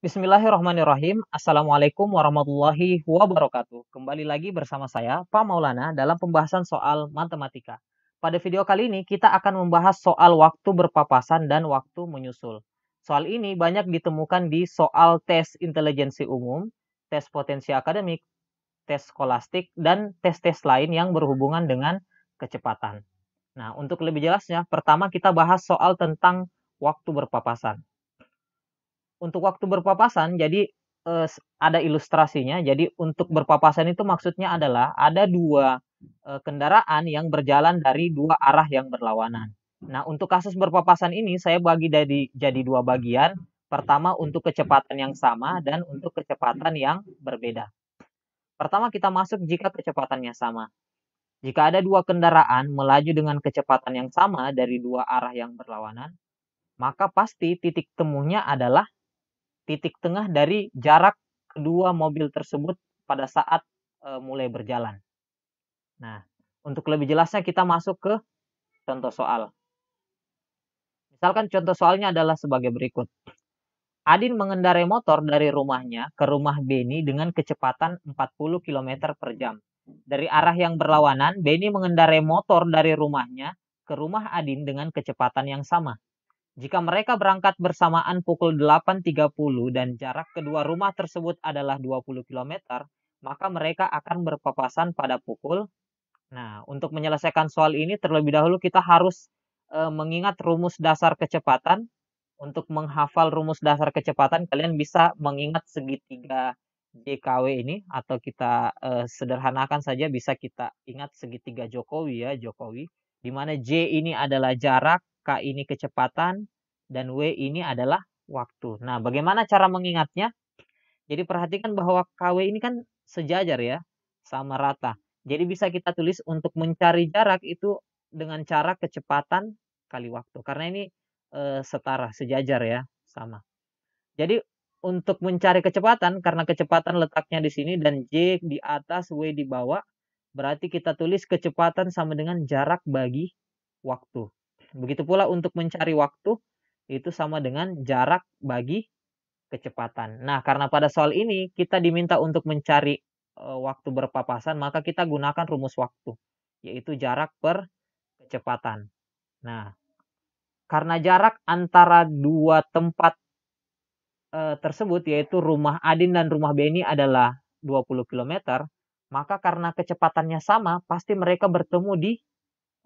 Bismillahirrahmanirrahim. Assalamualaikum warahmatullahi wabarakatuh. Kembali lagi bersama saya, Pak Maulana, dalam pembahasan soal matematika. Pada video kali ini, kita akan membahas soal waktu berpapasan dan waktu menyusul. Soal ini banyak ditemukan di soal tes intelijensi umum, tes potensi akademik, tes skolastik, dan tes-tes lain yang berhubungan dengan kecepatan. Nah, untuk lebih jelasnya, pertama kita bahas soal tentang waktu berpapasan. Untuk waktu berpapasan, jadi ada ilustrasinya. Jadi untuk berpapasan itu maksudnya adalah ada dua kendaraan yang berjalan dari dua arah yang berlawanan. Nah, untuk kasus berpapasan ini saya bagi jadi dua bagian. Pertama untuk kecepatan yang sama dan untuk kecepatan yang berbeda. Pertama kita masuk jika kecepatannya sama. Jika ada dua kendaraan melaju dengan kecepatan yang sama dari dua arah yang berlawanan, maka pasti titik temunya adalah titik tengah dari jarak kedua mobil tersebut pada saat mulai berjalan. Nah, untuk lebih jelasnya kita masuk ke contoh soal. Misalkan contoh soalnya adalah sebagai berikut. Adin mengendarai motor dari rumahnya ke rumah Beni dengan kecepatan 40 km per jam. Dari arah yang berlawanan, Beni mengendarai motor dari rumahnya ke rumah Adin dengan kecepatan yang sama. Jika mereka berangkat bersamaan pukul 8.30 dan jarak kedua rumah tersebut adalah 20 km, maka mereka akan berpapasan pada pukul. Nah, untuk menyelesaikan soal ini terlebih dahulu kita harus mengingat rumus dasar kecepatan. Untuk menghafal rumus dasar kecepatan, kalian bisa mengingat segitiga JKW ini, atau kita sederhanakan saja, bisa kita ingat segitiga Jokowi ya, Jokowi, di mana J ini adalah jarak, K ini kecepatan, dan W ini adalah waktu. Nah, bagaimana cara mengingatnya? Jadi perhatikan bahwa KW ini kan sejajar ya, sama rata. Jadi bisa kita tulis untuk mencari jarak itu dengan cara kecepatan kali waktu. Karena ini setara, sejajar ya, sama. Jadi untuk mencari kecepatan, karena kecepatan letaknya di sini dan J di atas, W di bawah, berarti kita tulis kecepatan sama dengan jarak bagi waktu. Begitu pula untuk mencari waktu, itu sama dengan jarak bagi kecepatan. Nah, karena pada soal ini kita diminta untuk mencari waktu berpapasan, maka kita gunakan rumus waktu, yaitu jarak per kecepatan. Nah, karena jarak antara dua tempat tersebut, yaitu rumah Adin dan rumah Beni adalah 20 km, maka karena kecepatannya sama, pasti mereka bertemu di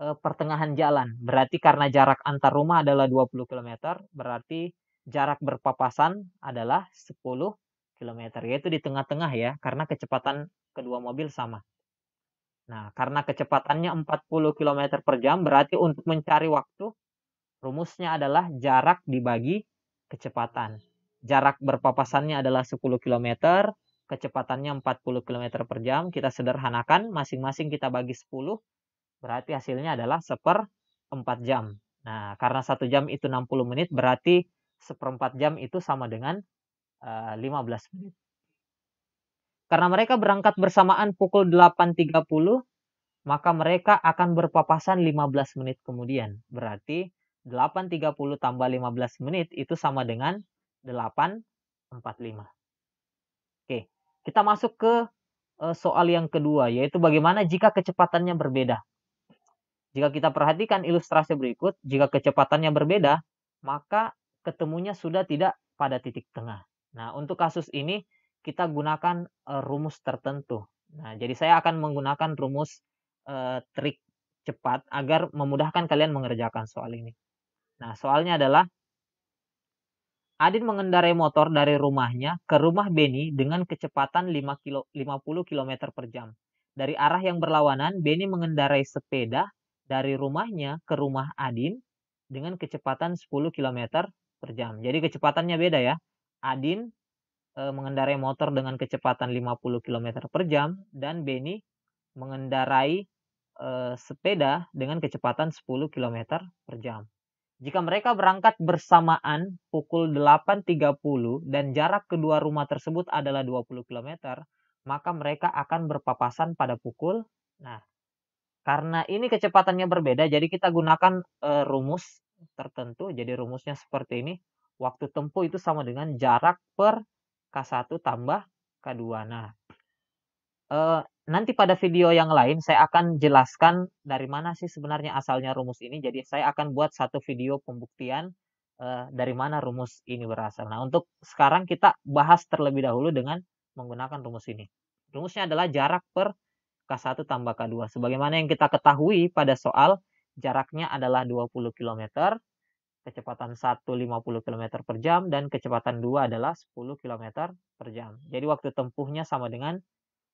pertengahan jalan. Berarti karena jarak antar rumah adalah 20 km, berarti jarak berpapasan adalah 10 km, yaitu di tengah-tengah ya, karena kecepatan kedua mobil sama. Nah, karena kecepatannya 40 km per jam, berarti untuk mencari waktu, rumusnya adalah jarak dibagi kecepatan. Jarak berpapasannya adalah 10 km, kecepatannya 40 km per jam. Kita sederhanakan, masing-masing kita bagi 10, berarti hasilnya adalah 1/4 jam. Nah, karena 1 jam itu 60 menit, berarti 1/4 jam itu sama dengan 15 menit. Karena mereka berangkat bersamaan pukul 8.30, maka mereka akan berpapasan 15 menit kemudian. Berarti 8.30 tambah 15 menit itu sama dengan 8.45. Oke, kita masuk ke soal yang kedua, yaitu bagaimana jika kecepatannya berbeda. Jika kita perhatikan ilustrasi berikut, jika kecepatannya berbeda, maka ketemunya sudah tidak pada titik tengah. Nah, untuk kasus ini kita gunakan rumus tertentu. Nah, jadi saya akan menggunakan rumus trik cepat agar memudahkan kalian mengerjakan soal ini. Nah, soalnya adalah Adin mengendarai motor dari rumahnya ke rumah Beni dengan kecepatan 50 km per jam. Dari arah yang berlawanan, Beni mengendarai sepeda dari rumahnya ke rumah Adin dengan kecepatan 10 km per jam. Jadi kecepatannya beda ya. Adin mengendarai motor dengan kecepatan 50 km per jam dan Beni mengendarai sepeda dengan kecepatan 10 km per jam. Jika mereka berangkat bersamaan pukul 8.30 dan jarak kedua rumah tersebut adalah 20 km, maka mereka akan berpapasan pada pukul. Nah, karena ini kecepatannya berbeda, jadi kita gunakan rumus tertentu. Jadi rumusnya seperti ini. Waktu tempuh itu sama dengan jarak per K1 tambah K2. Nah, nanti pada video yang lain saya akan jelaskan dari mana sih sebenarnya asalnya rumus ini. Jadi saya akan buat satu video pembuktian dari mana rumus ini berasal. Nah, untuk sekarang kita bahas terlebih dahulu dengan menggunakan rumus ini. Rumusnya adalah jarak per K1 tambah K2. Sebagaimana yang kita ketahui pada soal, jaraknya adalah 20 km, kecepatan 1 50 km per jam, dan kecepatan 2 adalah 10 km per jam. Jadi waktu tempuhnya sama dengan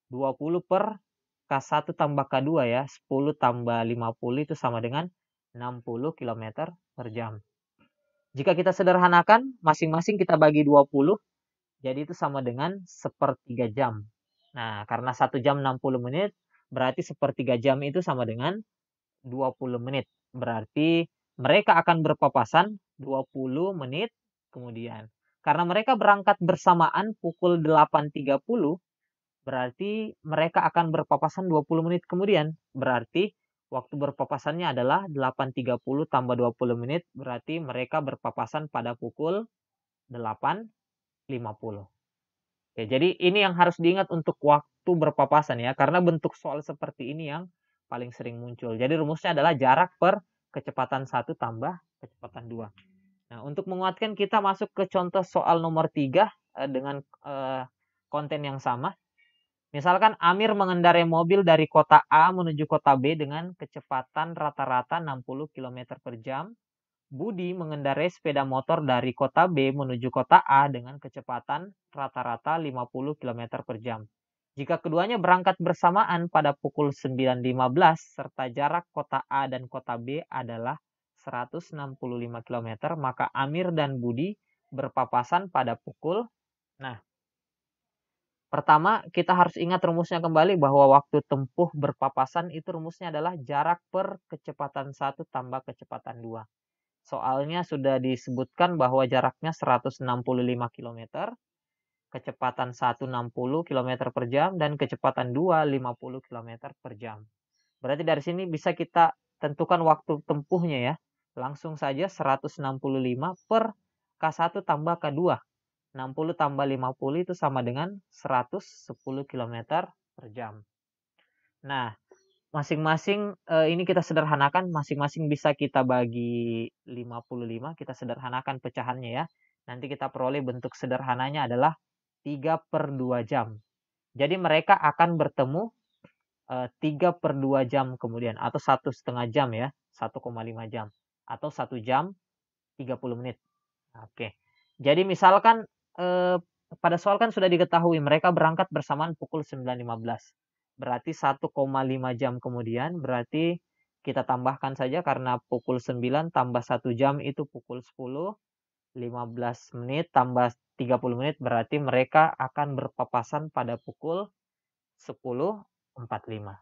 20 per K1 tambah K2 ya. 10 tambah 50 itu sama dengan 60 km per jam. Jika kita sederhanakan, masing-masing kita bagi 20, jadi itu sama dengan sepertiga jam. Nah, karena 1 jam 60 menit, berarti sepertiga jam itu sama dengan 20 menit. Berarti mereka akan berpapasan 20 menit kemudian. Karena mereka berangkat bersamaan pukul 8.30, berarti mereka akan berpapasan 20 menit kemudian. Berarti waktu berpapasannya adalah 8.30 tambah 20 menit, berarti mereka berpapasan pada pukul 8.50. Oke, jadi ini yang harus diingat untuk waktu berpapasan ya, karena bentuk soal seperti ini yang paling sering muncul. Jadi rumusnya adalah jarak per kecepatan 1 tambah kecepatan 2. Nah, untuk menguatkan kita masuk ke contoh soal nomor 3 dengan konten yang sama. Misalkan Amir mengendarai mobil dari kota A menuju kota B dengan kecepatan rata-rata 60 km per jam. Budi mengendarai sepeda motor dari kota B menuju kota A dengan kecepatan rata-rata 50 km per jam. Jika keduanya berangkat bersamaan pada pukul 9.15 serta jarak kota A dan kota B adalah 165 km, maka Amir dan Budi berpapasan pada pukul. Nah, pertama, kita harus ingat rumusnya kembali bahwa waktu tempuh berpapasan itu rumusnya adalah jarak per kecepatan 1 tambah kecepatan 2. Soalnya sudah disebutkan bahwa jaraknya 165 km, kecepatan 1 60 km per jam, dan kecepatan 2 50 km per jam. Berarti dari sini bisa kita tentukan waktu tempuhnya ya. Langsung saja 165 per K1 tambah K2. 60 tambah 50 itu sama dengan 110 km per jam. Nah, masing-masing ini kita sederhanakan, masing-masing bisa kita bagi 55, kita sederhanakan pecahannya ya. Nanti kita peroleh bentuk sederhananya adalah 3/2 jam. Jadi mereka akan bertemu 3/2 jam kemudian, atau 1,5 jam ya, 1,5 jam, atau 1 jam 30 menit. Oke, jadi misalkan pada soal kan sudah diketahui mereka berangkat bersamaan pukul 9.15. Berarti 1,5 jam kemudian, berarti kita tambahkan saja karena pukul 9 tambah 1 jam itu pukul 10, 15 menit tambah 30 menit, berarti mereka akan berpapasan pada pukul 10.45.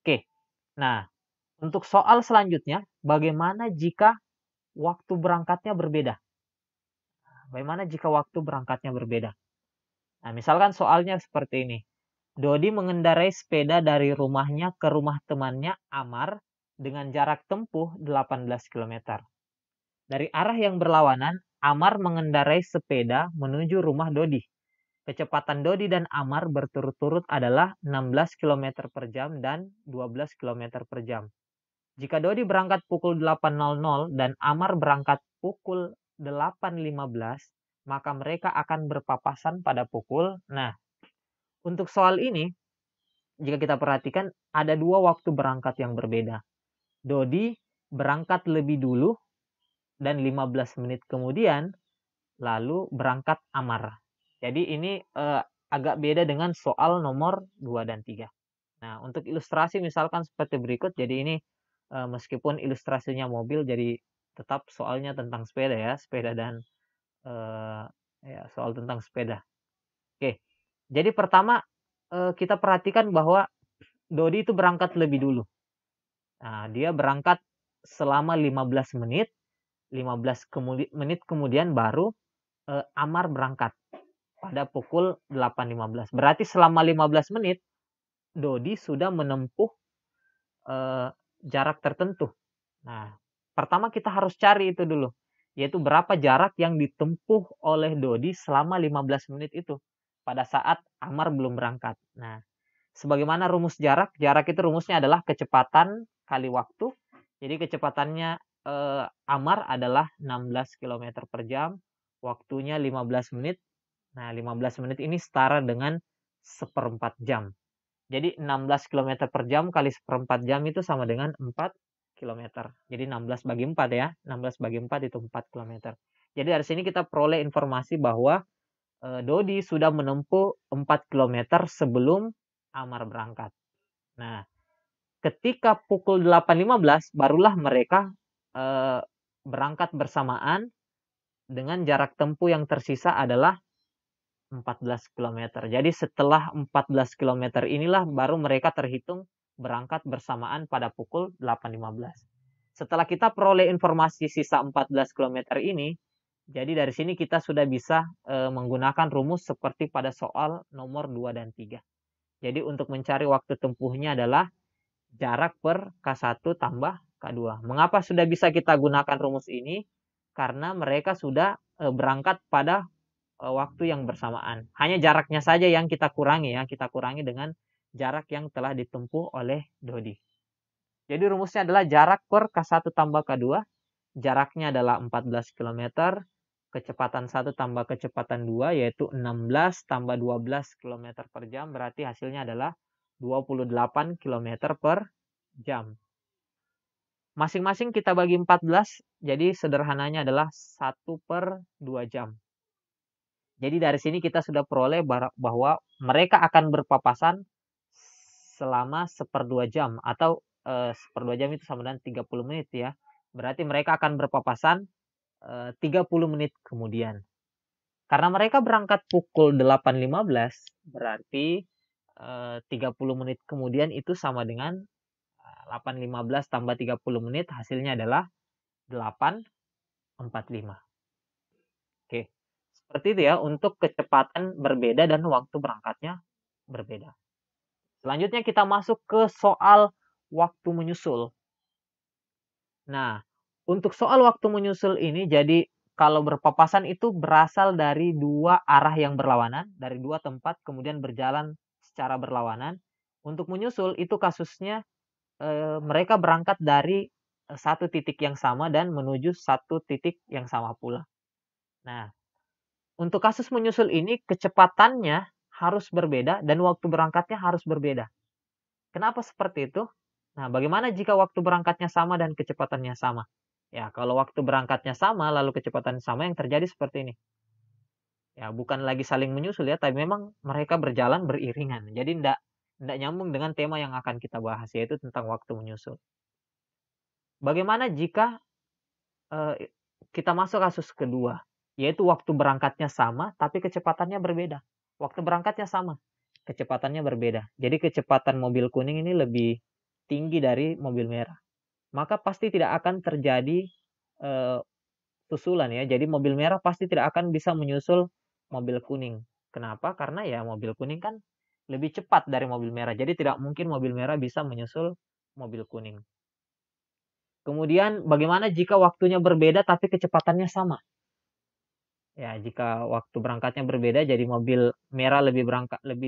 Oke, nah untuk soal selanjutnya, bagaimana jika waktu berangkatnya berbeda? Bagaimana jika waktu berangkatnya berbeda? Nah, misalkan soalnya seperti ini. Dodi mengendarai sepeda dari rumahnya ke rumah temannya Amar dengan jarak tempuh 18 km. Dari arah yang berlawanan, Amar mengendarai sepeda menuju rumah Dodi. Kecepatan Dodi dan Amar berturut-turut adalah 16 km per jam dan 12 km per jam. Jika Dodi berangkat pukul 8.00 dan Amar berangkat pukul 8.15, maka mereka akan berpapasan pada pukul. Nah, untuk soal ini, jika kita perhatikan, ada dua waktu berangkat yang berbeda. Dodi berangkat lebih dulu dan 15 menit kemudian, lalu berangkat Amar. Jadi ini agak beda dengan soal nomor 2 dan 3. Nah, untuk ilustrasi misalkan seperti berikut. Jadi ini meskipun ilustrasinya mobil, jadi tetap soalnya tentang sepeda ya, sepeda dan ya, soal tentang sepeda. Oke, jadi pertama kita perhatikan bahwa Dodi itu berangkat lebih dulu. Nah, dia berangkat selama 15 menit, 15 menit kemudian baru Amar berangkat pada pukul 8.15. Berarti selama 15 menit Dodi sudah menempuh jarak tertentu. Nah, pertama kita harus cari itu dulu. yaitu berapa jarak yang ditempuh oleh Dodi selama 15 menit itu pada saat Amar belum berangkat. Nah, sebagaimana rumus jarak, jarak itu rumusnya adalah kecepatan kali waktu. Jadi kecepatannya Amar adalah 16 km per jam, waktunya 15 menit. Nah, 15 menit ini setara dengan seperempat jam. Jadi 16 km per jam kali seperempat jam itu sama dengan 4 km. Jadi 16 bagi 4 ya. 16 bagi 4 itu 4 km. Jadi dari sini kita peroleh informasi bahwa Dodi sudah menempuh 4 km sebelum Amar berangkat. Nah, ketika pukul 8.15 barulah mereka berangkat bersamaan dengan jarak tempuh yang tersisa adalah 14 km. Jadi setelah 14 km inilah baru mereka terhitung berangkat bersamaan pada pukul 8.15. Setelah kita peroleh informasi sisa 14 km ini, jadi dari sini kita sudah bisa menggunakan rumus seperti pada soal nomor 2 dan 3. Jadi untuk mencari waktu tempuhnya adalah jarak per K1 tambah K2. Mengapa sudah bisa kita gunakan rumus ini? Karena mereka sudah berangkat pada waktu yang bersamaan. Hanya jaraknya saja yang kita kurangi ya. Kita kurangi dengan jarak yang telah ditempuh oleh Dodi. Jadi rumusnya adalah jarak per K1 tambah K2. Jaraknya adalah 14 km. Kecepatan 1 tambah kecepatan 2 yaitu 16 tambah 12 km per jam. Berarti hasilnya adalah 28 km per jam. Masing-masing kita bagi 14. Jadi sederhananya adalah 1 per 2 jam. Jadi dari sini kita sudah peroleh bahwa mereka akan berpapasan selama 1/2 jam atau 1/2 jam itu sama dengan 30 menit ya. Berarti mereka akan berpapasan 30 menit kemudian. Karena mereka berangkat pukul 8.15 berarti 30 menit kemudian itu sama dengan 8.15 tambah 30 menit hasilnya adalah 8.45. Oke. Seperti itu ya untuk kecepatan berbeda dan waktu berangkatnya berbeda. Selanjutnya kita masuk ke soal waktu menyusul. Nah, untuk soal waktu menyusul ini jadi kalau berpapasan itu berasal dari dua arah yang berlawanan, dari dua tempat kemudian berjalan secara berlawanan. Untuk menyusul itu kasusnya mereka berangkat dari satu titik yang sama dan menuju satu titik yang sama pula. Nah, untuk kasus menyusul ini kecepatannya harus berbeda dan waktu berangkatnya harus berbeda. Kenapa seperti itu? Nah, bagaimana jika waktu berangkatnya sama dan kecepatannya sama? Ya, kalau waktu berangkatnya sama lalu kecepatannya sama yang terjadi seperti ini. Ya, bukan lagi saling menyusul ya, tapi memang mereka berjalan beriringan. Jadi tidak nyambung dengan tema yang akan kita bahas yaitu tentang waktu menyusul. Bagaimana jika kita masuk kasus kedua? Yaitu waktu berangkatnya sama, tapi kecepatannya berbeda. Waktu berangkatnya sama, kecepatannya berbeda. Jadi kecepatan mobil kuning ini lebih tinggi dari mobil merah. Maka pasti tidak akan terjadi susulan ya. Jadi mobil merah pasti tidak akan bisa menyusul mobil kuning. Kenapa? Karena ya mobil kuning kan lebih cepat dari mobil merah. Jadi tidak mungkin mobil merah bisa menyusul mobil kuning. Kemudian bagaimana jika waktunya berbeda tapi kecepatannya sama? Ya, jika waktu berangkatnya berbeda jadi mobil merah lebih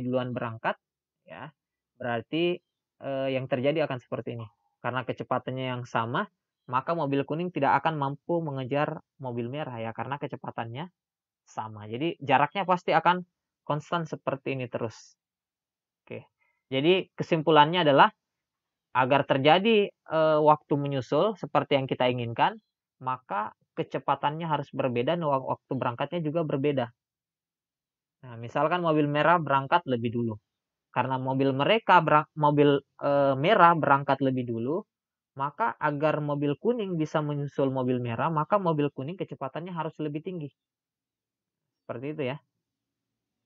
duluan berangkat ya. Berarti yang terjadi akan seperti ini. Karena kecepatannya yang sama, maka mobil kuning tidak akan mampu mengejar mobil merah ya karena kecepatannya sama. Jadi jaraknya pasti akan konstan seperti ini terus. Oke. Jadi kesimpulannya adalah agar terjadi waktu menyusul seperti yang kita inginkan, maka kecepatannya harus berbeda dan waktu berangkatnya juga berbeda. Nah, misalkan mobil merah berangkat lebih dulu. Karena mobil merah berangkat lebih dulu, maka agar mobil kuning bisa menyusul mobil merah, maka mobil kuning kecepatannya harus lebih tinggi. Seperti itu ya.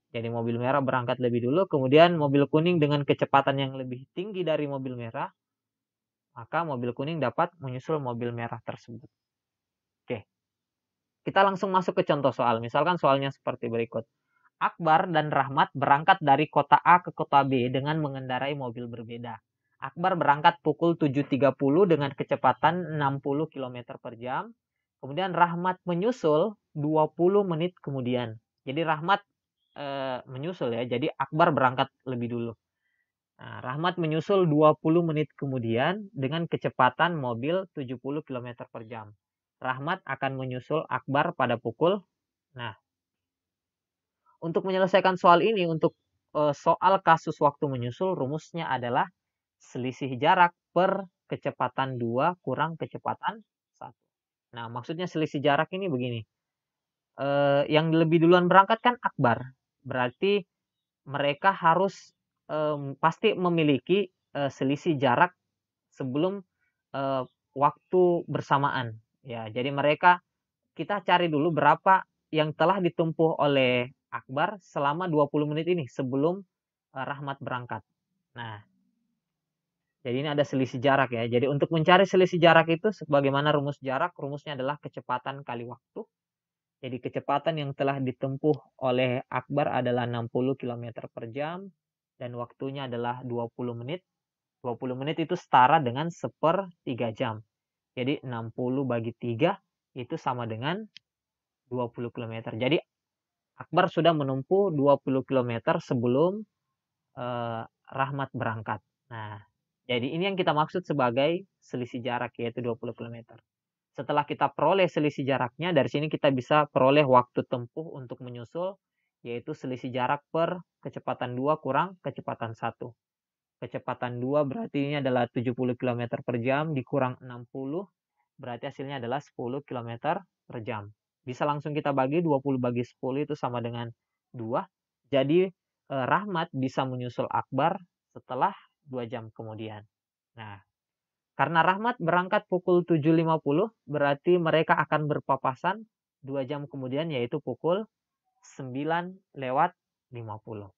Jadi mobil merah berangkat lebih dulu, kemudian mobil kuning dengan kecepatan yang lebih tinggi dari mobil merah, maka mobil kuning dapat menyusul mobil merah tersebut. Oke. Kita langsung masuk ke contoh soal. Misalkan soalnya seperti berikut. Akbar dan Rahmat berangkat dari kota A ke kota B dengan mengendarai mobil berbeda. Akbar berangkat pukul 7.30 dengan kecepatan 60 km per jam. Kemudian Rahmat menyusul 20 menit kemudian. Jadi Rahmat menyusul ya. Jadi Akbar berangkat lebih dulu. Nah, Rahmat menyusul 20 menit kemudian dengan kecepatan mobil 70 km per jam. Rahmat akan menyusul Akbar pada pukul. Nah, untuk menyelesaikan soal ini, untuk soal kasus waktu menyusul, rumusnya adalah selisih jarak per kecepatan 2 kurang kecepatan 1. Nah, maksudnya selisih jarak ini begini. Yang lebih duluan berangkat kan Akbar. Berarti mereka harus pasti memiliki selisih jarak sebelum waktu bersamaan. Ya, jadi kita cari dulu berapa yang telah ditempuh oleh Akbar selama 20 menit ini sebelum Rahmat berangkat. Nah, jadi ini ada selisih jarak ya. Jadi untuk mencari selisih jarak itu sebagaimana rumus jarak, rumusnya adalah kecepatan kali waktu. Jadi kecepatan yang telah ditempuh oleh Akbar adalah 60 km per jam dan waktunya adalah 20 menit. 20 menit itu setara dengan 1/3 jam. Jadi 60 bagi 3 itu sama dengan 20 km. Jadi Akbar sudah menempuh 20 km sebelum Rahmat berangkat. Nah, jadi ini yang kita maksud sebagai selisih jarak, yaitu 20 km. Setelah kita peroleh selisih jaraknya, dari sini kita bisa peroleh waktu tempuh untuk menyusul, yaitu selisih jarak per kecepatan 2 kurang kecepatan 1. Kecepatan 2 berarti ini adalah 70 km per jam dikurang 60, berarti hasilnya adalah 10 km per jam. Bisa langsung kita bagi, 20 bagi 10 itu sama dengan 2. Jadi Rahmat bisa menyusul Akbar setelah 2 jam kemudian. Nah, karena Rahmat berangkat pukul 7.50, berarti mereka akan berpapasan 2 jam kemudian, yaitu pukul 9:50.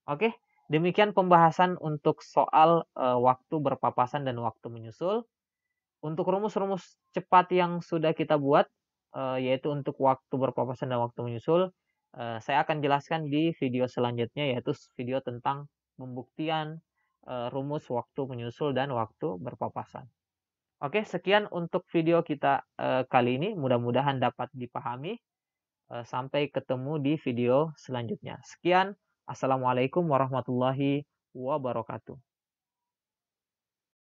Oke, demikian pembahasan untuk soal waktu berpapasan dan waktu menyusul. Untuk rumus-rumus cepat yang sudah kita buat, yaitu untuk waktu berpapasan dan waktu menyusul, saya akan jelaskan di video selanjutnya, yaitu video tentang pembuktian rumus waktu menyusul dan waktu berpapasan. Oke, sekian untuk video kita kali ini. Mudah-mudahan dapat dipahami. Sampai ketemu di video selanjutnya. Sekian. Assalamualaikum warahmatullahi wabarakatuh.